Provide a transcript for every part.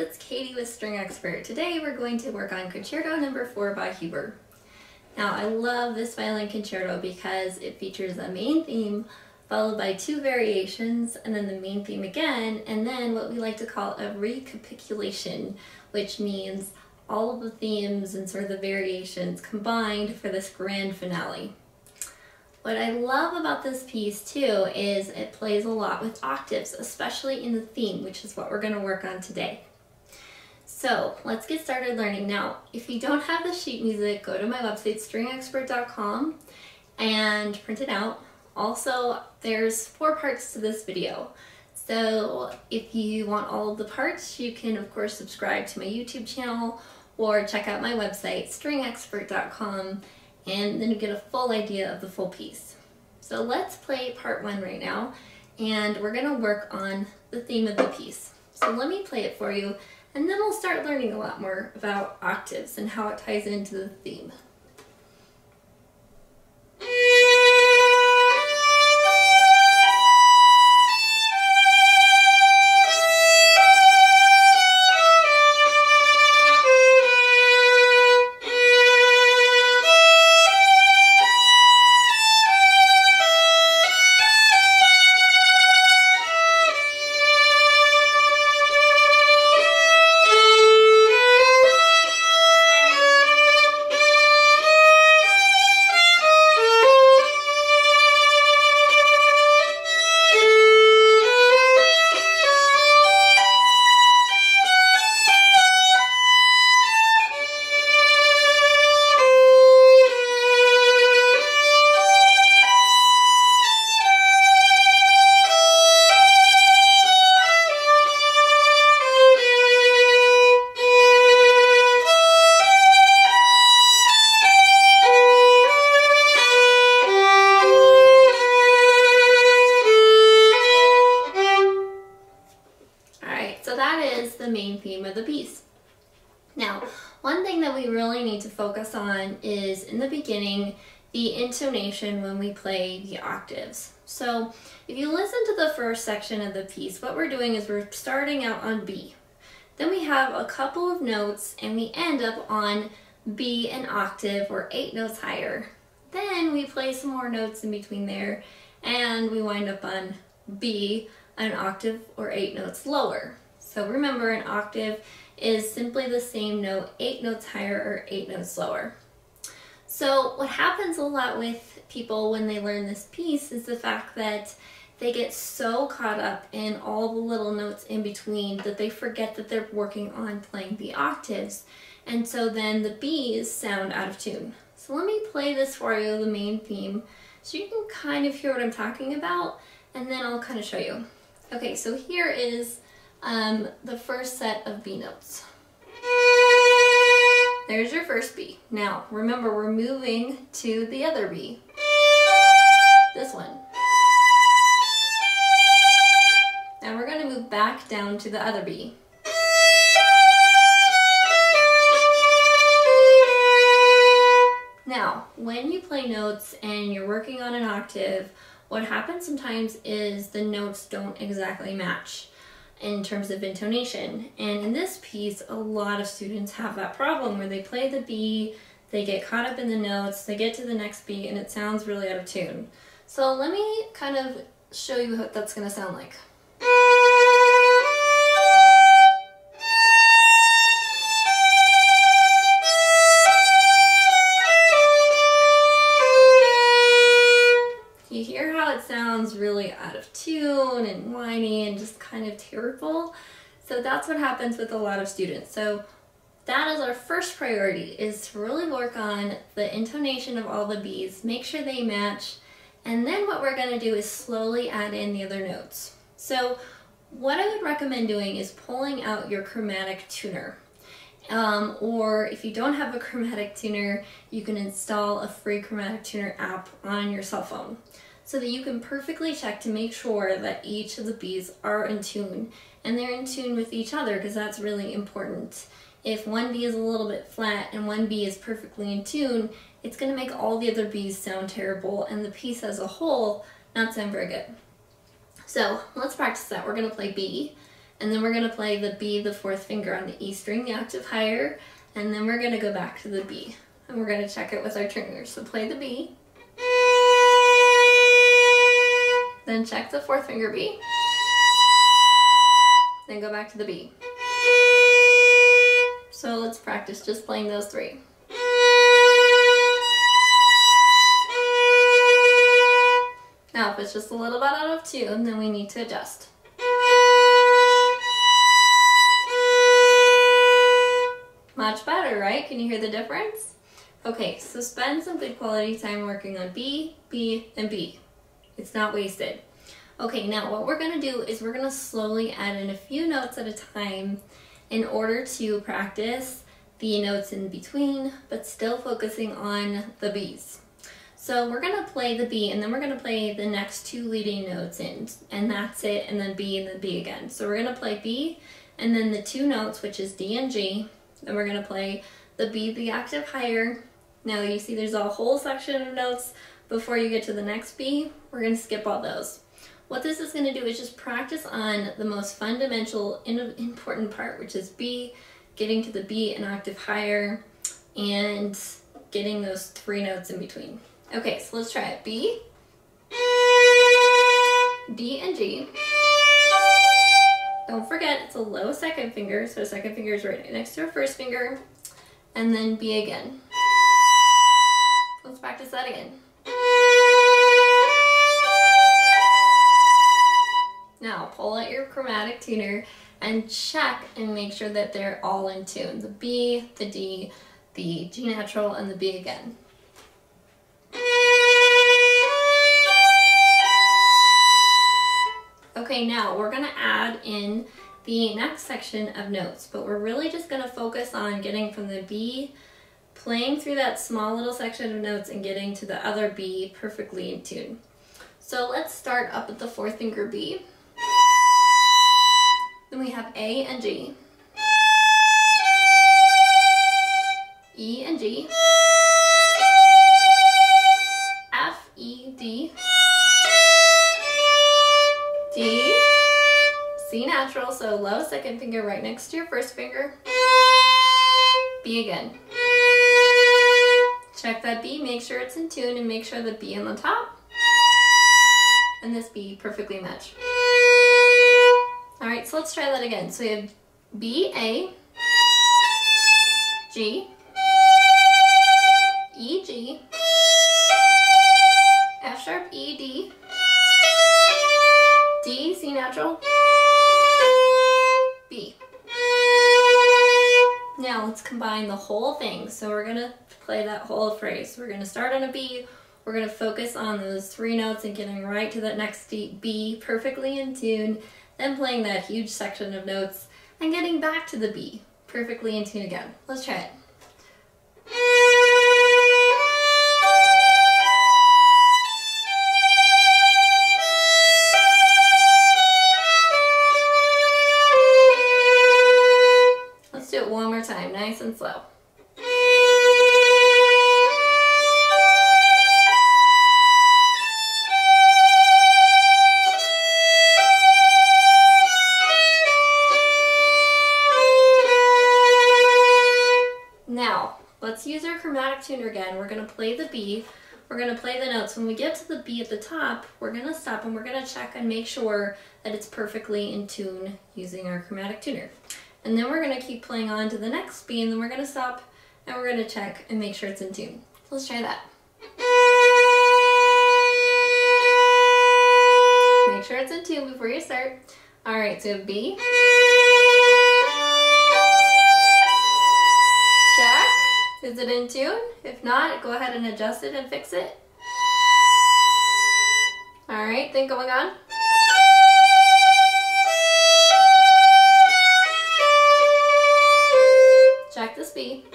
it's Katie with String Expert. Today we're going to work on Concerto No. 4 by Huber. Now I love this violin concerto because it features a main theme followed by two variations and then the main theme again, and then what we like to call a recapitulation, which means all of the themes and sort of the variations combined for this grand finale. What I love about this piece too is it plays a lot with octaves, especially in the theme, which is what we're going to work on today. So let's get started learning. Now, if you don't have the sheet music, go to my website stringexpert.com and print it out. Also, there's 4 parts to this video. So if you want all of the parts, you can of course subscribe to my YouTube channel or check out my website stringexpert.com, and then you get a full idea of the full piece. So let's play part 1 right now, and we're going to work on the theme of the piece. So let me play it for you, and then we'll start learning a lot more about octaves and how it ties into the theme. The main theme of the piece. Now, one thing that we really need to focus on is in the beginning, the intonation when we play the octaves. So if you listen to the first section of the piece, what we're doing is we're starting out on B. Then we have a couple of notes and we end up on B an octave or 8 notes higher. Then we play some more notes in between there and we wind up on B an octave or 8 notes lower. So remember, an octave is simply the same note 8 notes higher or 8 notes lower. So what happens a lot with people when they learn this piece is the fact that they get so caught up in all the little notes in between that they forget that they're working on playing the octaves. And so then the B's sound out of tune. So let me play this for you, the main theme, so you can kind of hear what I'm talking about, and then I'll kind of show you. Okay, so here is the first set of B notes. There's your first B. Now, remember, we're moving to the other B. This one. Now we're going to move back down to the other B. Now, when you play notes and you're working on an octave, what happens sometimes is the notes don't exactly match in terms of intonation. And in this piece, a lot of students have that problem where they play the B, they get caught up in the notes, they get to the next B, and it sounds really out of tune. So let me kind of show you what that's going to sound like. You hear how it sounds really out of tune and whiny and just kind of terrible? So that's what happens with a lot of students. So that is our first priority, is to really work on the intonation of all the B's, make sure they match, and then what we're going to do is slowly add in the other notes. So what I would recommend doing is pulling out your chromatic tuner. Or if you don't have a chromatic tuner, you can install a free chromatic tuner app on your cell phone so that you can perfectly check to make sure that each of the B's are in tune, and they're in tune with each other, because that's really important. If one B is a little bit flat and one B is perfectly in tune, it's going to make all the other B's sound terrible and the piece as a whole not sound very good. So let's practice that. We're going to play B, and then we're going to play the B, the fourth finger on the E string, the octave higher, and then we're going to go back to the B, and we're going to check it with our tuners. So play the B, then check the fourth finger B, then go back to the B. So let's practice just playing those three. Now if it's just a little bit out of tune, then we need to adjust. Much better, right? Can you hear the difference? Okay, so spend some good quality time working on B, B, and B. It's not wasted. Okay, now what we're going to do is we're going to slowly add in a few notes at a time in order to practice the notes in between, but still focusing on the Bs. So we're going to play the B, and then we're going to play the next two leading notes in, and that's it, and then B, and then B again. So we're going to play B, and then the two notes, which is D and G. Then we're going to play the B, the octave higher. Now you see there's a whole section of notes before you get to the next B. We're going to skip all those. What this is going to do is just practice on the most fundamental and important part, which is B, getting to the B an octave higher, and getting those three notes in between. Okay, so let's try it. B, D, and G. Don't forget, it's a low second finger, so second finger is right next to our first finger, and then B again. Let's practice that again. Now, pull out your chromatic tuner and check and make sure that they're all in tune. The B, the D, the G natural, and the B again. Okay, now we're going to add in the next section of notes, but we're really just going to focus on getting from the B, playing through that small little section of notes, and getting to the other B perfectly in tune. So let's start up at the fourth finger B. Then we have A and G, E and G, F, E, D, D, C natural, so low second finger right next to your first finger, B again. Check that B, make sure it's in tune, and make sure the B on the top and this B perfectly match. Alright, so let's try that again. So we have B, A, G, E, G, F sharp, E, D, D, C natural, B. Now let's combine the whole thing. So we're going to play that whole phrase. We're going to start on a B. We're going to focus on those three notes and getting right to that next B perfectly in tune. Then playing that huge section of notes and getting back to the B perfectly in tune again. Let's try it. Let's do it one more time, nice and slow. Let's use our chromatic tuner again. We're going to play the B. We're going to play the notes. When we get to the B at the top, we're going to stop and we're going to check and make sure that it's perfectly in tune using our chromatic tuner. And then we're going to keep playing on to the next B, and then we're going to stop and we're going to check and make sure it's in tune. So let's try that. Make sure it's in tune before you start. Alright, so B. Check. Is it in tune? If not, go ahead and adjust it and fix it. Alright, then going on. Check this B.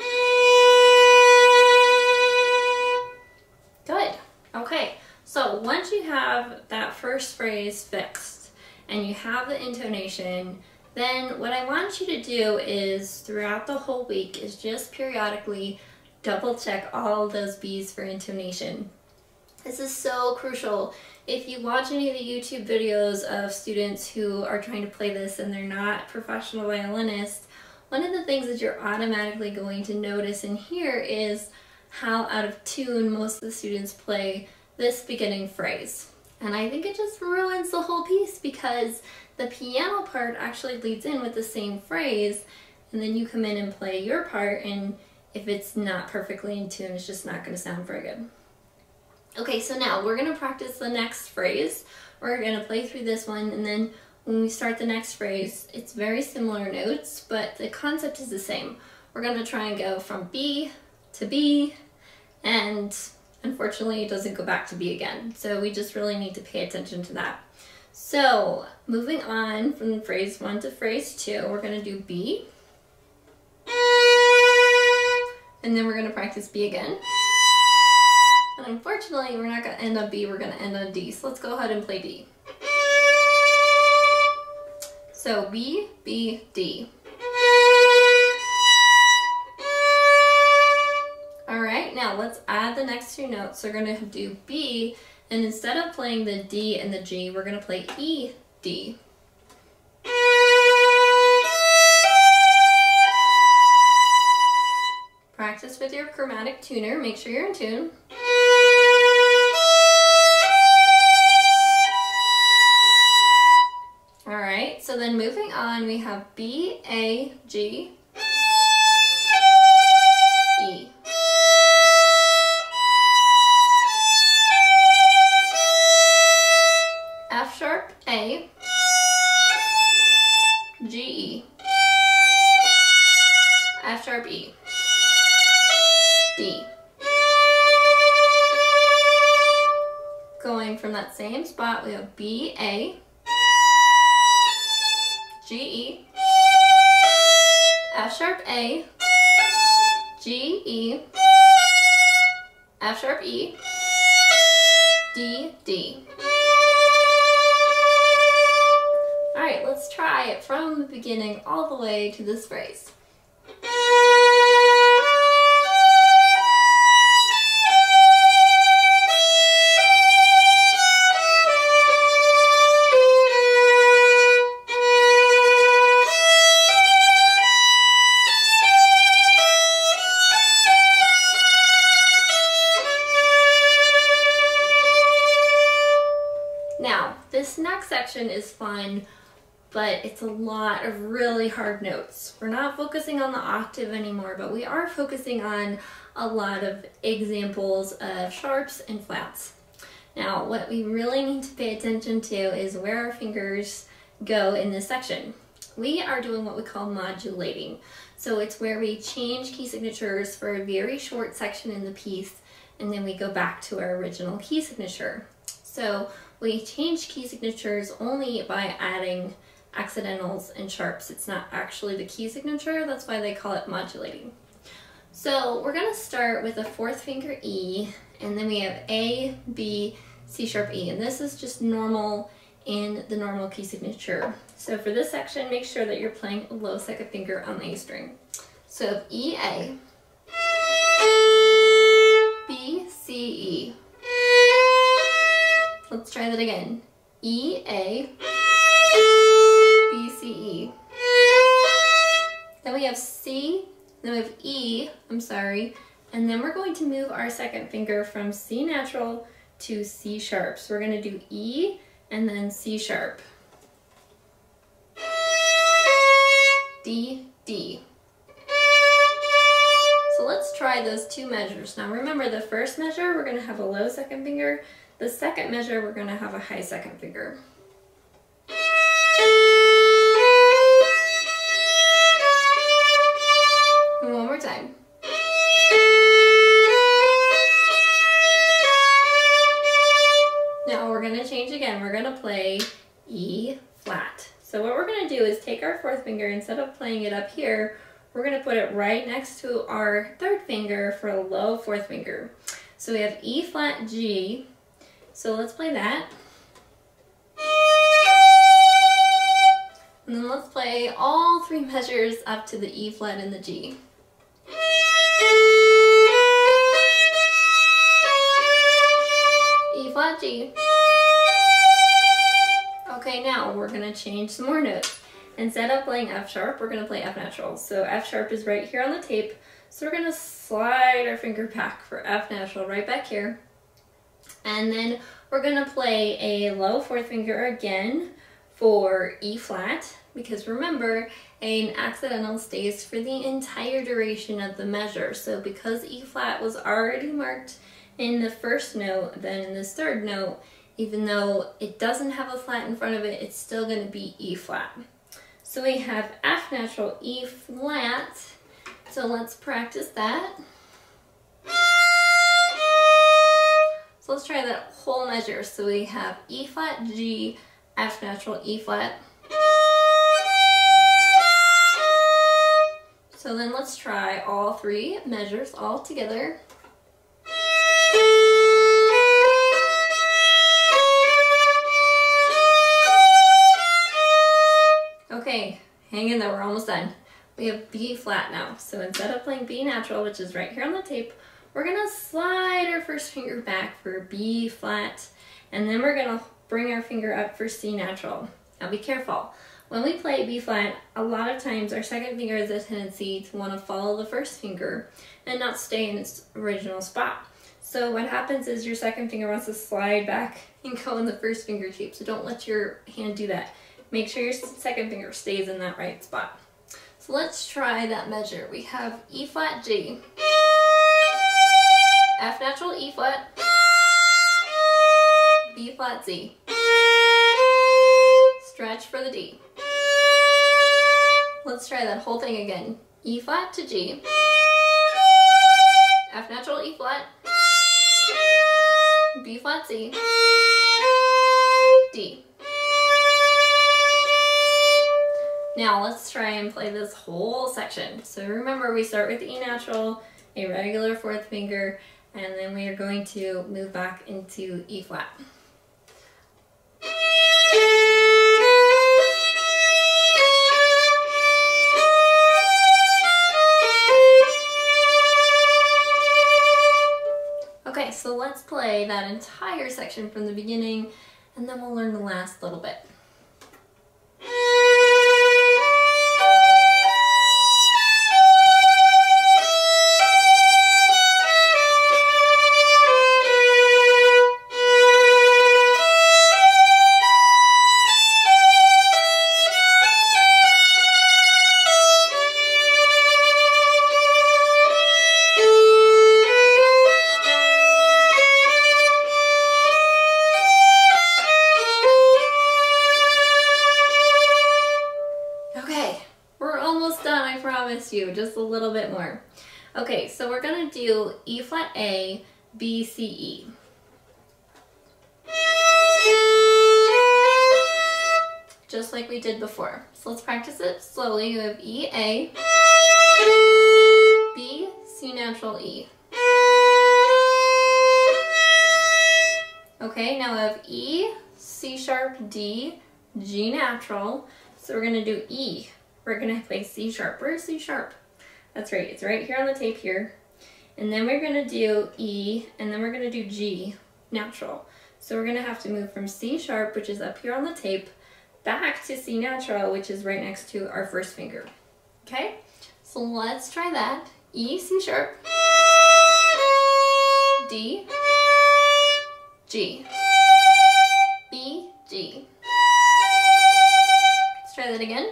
Good. Okay, so once you have that first phrase fixed and you have the intonation, then what I want you to do is throughout the whole week is just periodically double check all those B's for intonation. This is so crucial if you watch any of the YouTube videos of students who are trying to play this and they're not professional violinists, one of the things that you're automatically going to notice and hear is how out of tune most of the students play this beginning phrase. And I think it just ruins the whole piece because the piano part actually leads in with the same phrase, and then you come in and play your part, and if it's not perfectly in tune, it's just not going to sound very good. Okay, so now we're going to practice the next phrase. We're going to play through this one, and then when we start the next phrase, it's very similar notes, but the concept is the same. We're going to try and go from B to B, and unfortunately it doesn't go back to B again. So we just really need to pay attention to that. So moving on from phrase 1 to phrase 2, we're going to do B. And then we're going to practice B again. And unfortunately, we're not going to end on B, we're going to end on D. So let's go ahead and play B. So B, B, D. All right, now let's add the next two notes. So we're going to do B, and instead of playing the D and the G, we're going to play E, D. Practice with your chromatic tuner. Make sure you're in tune. All right, so then moving on, we have B, A, G, E. F sharp, A, G, E. F sharp, E. D. Going from that same spot, we have B, A, G, E, F sharp, A, G, E, F sharp, E, D, D. All right, let's try it from the beginning all the way to this phrase. Now, this next section is fun, but it's a lot of really hard notes. We're not focusing on the octave anymore, but we are focusing on a lot of examples of sharps and flats. Now, what we really need to pay attention to is where our fingers go in this section. We are doing what we call modulating. So it's where we change key signatures for a very short section in the piece, and then we go back to our original key signature. So we change key signatures only by adding accidentals and sharps. It's not actually the key signature, that's why they call it modulating. So we're going to start with a fourth finger E, and then we have A, B, C sharp, E, and this is just normal in the normal key signature. So for this section, make sure that you're playing a low second finger on the A string. So E, A, B, C, E. Let's try that again. E, A, B, C, E. Then we have C, then we have E, and then we're going to move our second finger from C natural to C sharp. So we're going to do E and then C sharp. D, D. So let's try those two measures. Now remember, the first measure, we're going to have a low second finger. The second measure, we're going to have a high second finger. And one more time. Now we're going to change again. We're going to play E flat. So what we're going to do is take our fourth finger, instead of playing it up here, we're going to put it right next to our third finger for a low fourth finger. So we have E flat G. So let's play that. And then let's play all three measures up to the E flat and the G. E flat G. Okay, now we're gonna change some more notes. Instead of playing F sharp, we're gonna play F natural. So F sharp is right here on the tape. So we're gonna slide our finger back for F natural right back here. And then we're gonna play a low fourth finger again for E flat, because remember, an accidental stays for the entire duration of the measure. So because E flat was already marked in the first note, then in this third note, even though it doesn't have a flat in front of it, it's still going to be E flat. So we have F natural, E flat. So let's practice that. So let's try that whole measure. So we have E flat, G, F natural, E flat. So then let's try all three measures all together. Okay, hang in there, we're almost done. We have B flat now. So instead of playing B natural, which is right here on the tape, we're gonna slide our first finger back for B flat, and then we're gonna bring our finger up for C natural. Now be careful. When we play B flat, a lot of times our second finger has a tendency to want to follow the first finger and not stay in its original spot. So what happens is your second finger wants to slide back and go in the first finger shape. So don't let your hand do that. Make sure your second finger stays in that right spot. So let's try that measure. We have E flat, G, F natural, E flat, B flat, C. Stretch for the D. Let's try that whole thing again. E flat to G, F natural, E flat, B flat, C, D. Now let's try and play this whole section. So remember, we start with E natural, a regular fourth finger, and then we are going to move back into E flat. Okay, so let's play that entire section from the beginning, and then we'll learn the last little bit. You just a little bit more. Okay, so we're gonna do E flat A, B, C, E. Just like we did before. So let's practice it slowly. You have E, A, B, C natural, E. Okay, now we have E, C sharp, D, G natural. So we're gonna do E. We're gonna play C sharp. Where's C sharp? That's right, it's right here on the tape here. And then we're gonna do E, and then we're gonna do G natural. So we're gonna have to move from C sharp, which is up here on the tape, back to C natural, which is right next to our first finger. Okay, so let's try that. E, C sharp, D, G, B, G. Let's try that again.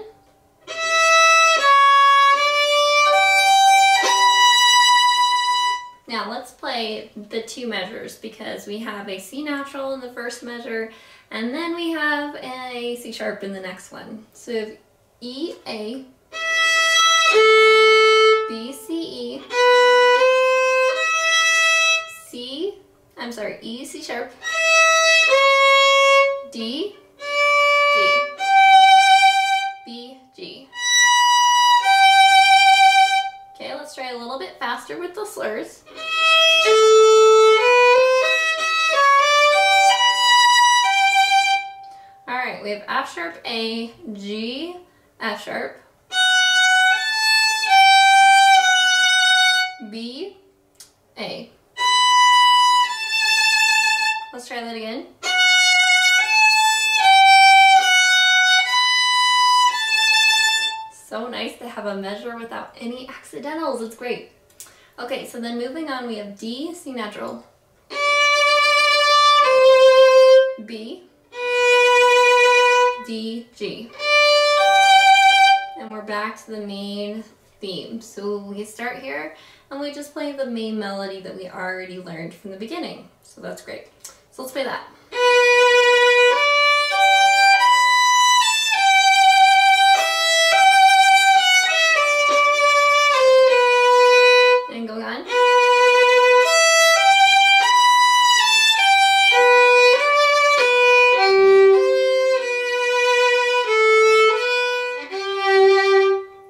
Now let's play the two measures, because we have a C natural in the first measure, and then we have a C sharp in the next one. So we have E, A, B, C, E, E, C sharp, D, G, B, G. Okay, let's try a little bit faster with the slurs. Alright, we have F sharp, A, G, F sharp, B, A. Let's try that again. nice to have a measure without any accidentals. It's great. Okay, so then moving on, we have D, C natural, B, D, G. And we're back to the main theme. So we start here and we just play the main melody that we already learned from the beginning. So that's great. So let's play that. And going on.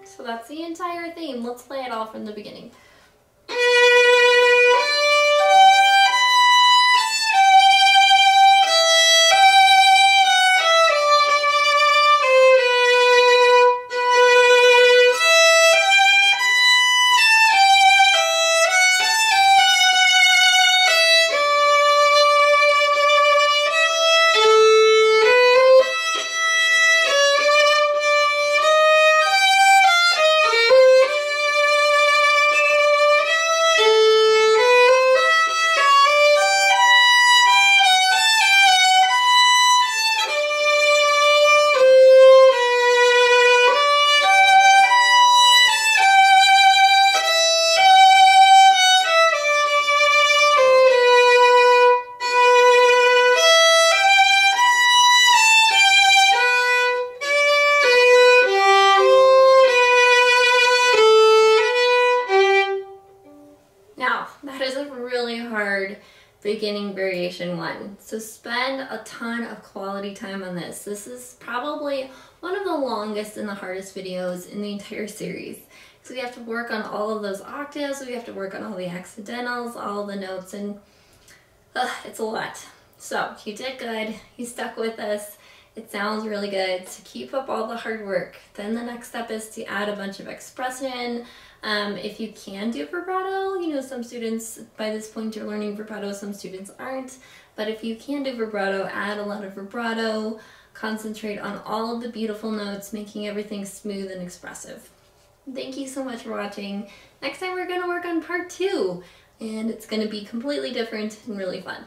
So that's the entire theme. Let's play it all from the beginning. That is a really hard beginning variation one. So spend a ton of quality time on this. This is probably one of the longest and the hardest videos in the entire series. So we have to work on all of those octaves, we have to work on all the accidentals, all the notes, and it's a lot. So you did good, you stuck with us. It sounds really good, so keep up all the hard work. Then the next step is to add a bunch of expression. If you can do vibrato, you know, some students by this point are learning vibrato, some students aren't. But if you can do vibrato, add a lot of vibrato, concentrate on all of the beautiful notes, making everything smooth and expressive. Thank you so much for watching. Next time we're gonna work on part 2, and it's gonna be completely different and really fun.